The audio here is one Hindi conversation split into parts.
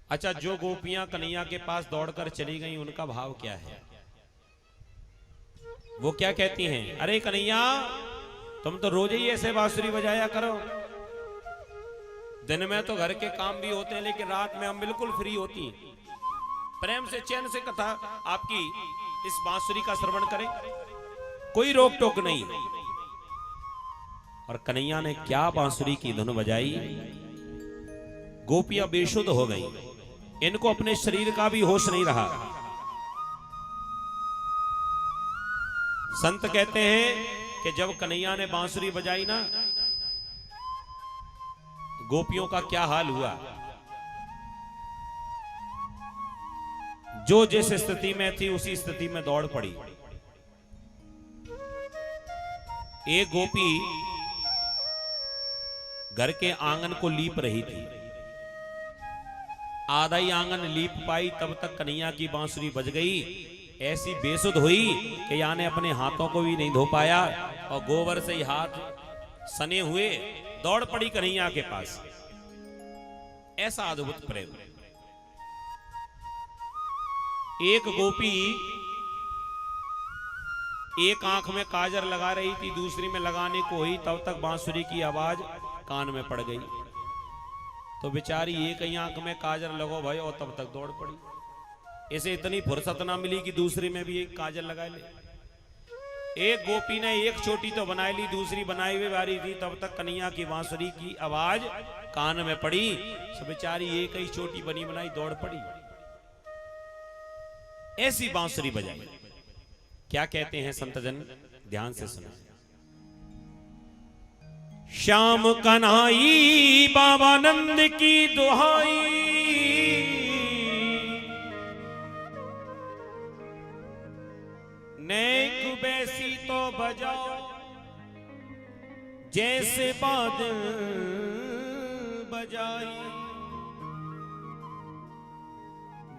अच्छा, जो गोपियां कन्हैया के पास दौड़कर चली गईं, उनका भाव क्या है? वो क्या कहती हैं? अरे कन्हैया, तुम तो रोज ही ऐसे बांसुरी बजाया करो। दिन में तो घर के काम भी होते हैं, लेकिन रात में हम बिल्कुल फ्री होती हैं। प्रेम से चैन से कथा आपकी इस बांसुरी का श्रवण करें, कोई रोक टोक नहीं। और कन्हैया ने क्या बांसुरी की धुन बजाई, गोपियां बेशुद्ध हो गई। इनको अपने शरीर का भी होश नहीं रहा। संत कहते हैं कि जब कन्हैया ने बांसुरी बजाई ना, गोपियों का क्या हाल हुआ। जो जिस स्थिति में थी उसी स्थिति में दौड़ पड़ी। एक गोपी घर के आंगन को लीप रही थी। आधा ही आंगन लीप पाई, तब तक कन्हैया की बांसुरी बज गई। ऐसी बेसुध हुई कि याने अपने हाथों को भी नहीं धो पाया और गोबर से ही हाथ सने हुए दौड़ पड़ी कन्हैया के पास। ऐसा अद्भुत प्रेम। एक गोपी एक आंख में काजर लगा रही थी, दूसरी में लगाने को हुई, तब तक बांसुरी की आवाज कान में पड़ गई। तो बेचारी एक ही आंख में काजर लगो भाई, और तब तक दौड़ पड़ी। इसे इतनी फुर्सत ना मिली कि दूसरी में भी एक काजर लगा ले। एक गोपी ने एक चोटी तो बनाई ली, दूसरी बनाई हुई बारी थी, तब तक कन्हैया की बांसुरी की आवाज कान में पड़ी। तो बेचारी एक ही चोटी बनी बनाई दौड़ पड़ी। ऐसी बांसुरी बजाई। क्या कहते हैं संतजन, ध्यान से सुना। श्याम कन्हाई बाबा नंद की दुहाई, नेक बैसी तो बजाओ जैसे बादल बजाई।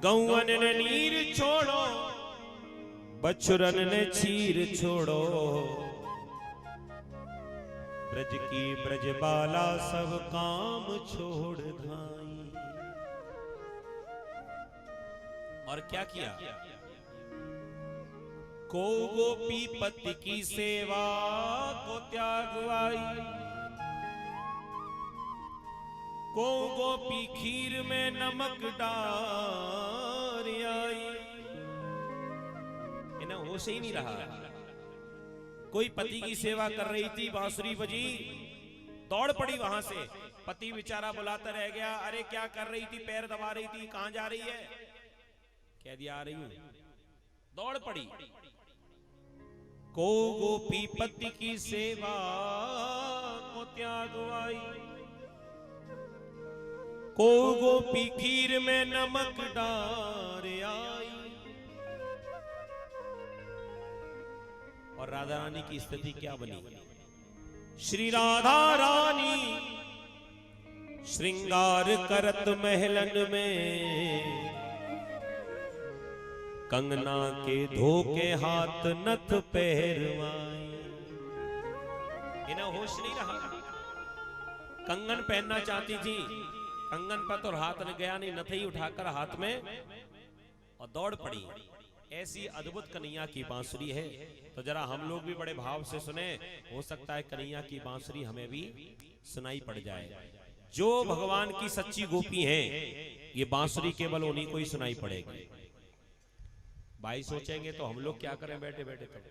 गौवन ने नीर छोड़ो, बछुरन ने चीर छोड़ो, ब्रज की ब्रजबाला सब काम छोड़ धाई। और क्या किया? को गोपी पति की सेवा को त्यागवाई, को गोपी खीर में नमक डार आई। इन्हें होश ही नहीं रहा। कोई पति की सेवा कर रही थी, बांसुरी बजी, दौड़ पड़ी वहां से। पति बेचारा बुलाता रह गया, अरे क्या कर रही थी, पैर दबा रही थी, कहां जा रही है? कह दिया आ रही हूं। दौड़ पड़ी। को गोपी पति की सेवा को त्यागवाई, को गोपी खीर में नमक डार आई। और राधा रानी की स्थिति क्या बनी? श्री राधा रानी श्रृंगार करत महलन में, कंगना के धोके हाथ नथ पहरवाई। इन्हें होश नहीं रहा। कंगन पहनना चाहती थी, कंगन पर तो हाथ न गया नहीं, नथ ही उठाकर हाथ में और दौड़ पड़ी। ऐसी अद्भुत कन्हैया की बांसुरी है। तो जरा हम लोग भी बड़े भाव से सुने, हो सकता है कन्हैया की बांसुरी हमें भी सुनाई पड़ जाए। जो भगवान की सच्ची गोपी हैं, ये बांसुरी केवल उन्हीं को ही सुनाई पड़ेगी। भाई सोचेंगे तो हम लोग क्या करें बैठे बैठे। तब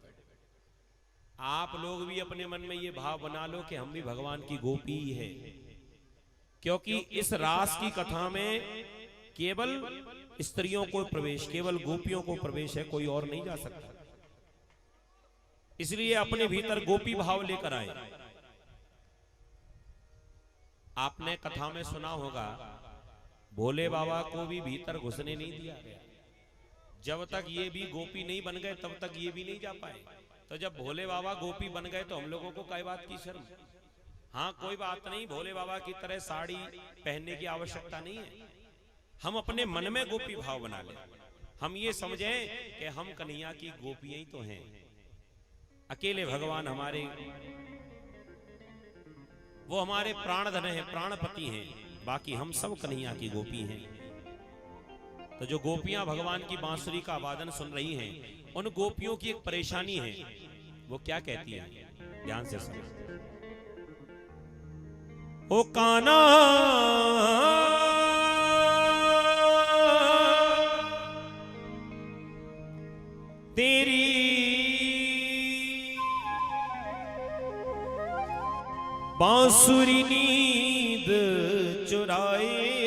आप लोग भी अपने मन में ये भाव बना लो कि हम भी भगवान की गोपी ही है, क्योंकि इस रास की कथा में केवल स्त्रियों को प्रवेश, केवल गोपियों को प्रवेश है, कोई और नहीं जा सकता। इसलिए अपने भीतर गोपी भाव लेकर आए। आपने कथा में सुना होगा, भोले बाबा को भी भीतर घुसने नहीं दिया गया। जब तक ये भी गोपी नहीं बन गए, तब तक ये भी नहीं जा पाए। तो जब भोले बाबा गोपी बन गए, तो हम लोगों को काय बात की शर्म? हाँ, कोई बात नहीं, भोले बाबा की तरह साड़ी पहनने की आवश्यकता नहीं है। हम अपने मन में गोपी भाव बना लें। हम ये समझें कि हम कन्हैया की गोपियां ही तो हैं। अकेले भगवान हमारे, वो हमारे प्राणधन हैं, प्राणपति हैं, बाकी हम सब कन्हैया की गोपी हैं। तो जो गोपियां भगवान की बांसुरी का वादन सुन रही हैं, उन गोपियों की एक परेशानी है। वो क्या कहती है, ध्यान से सुनो। ओ काना तेरी बांसुरी नींद चुराए,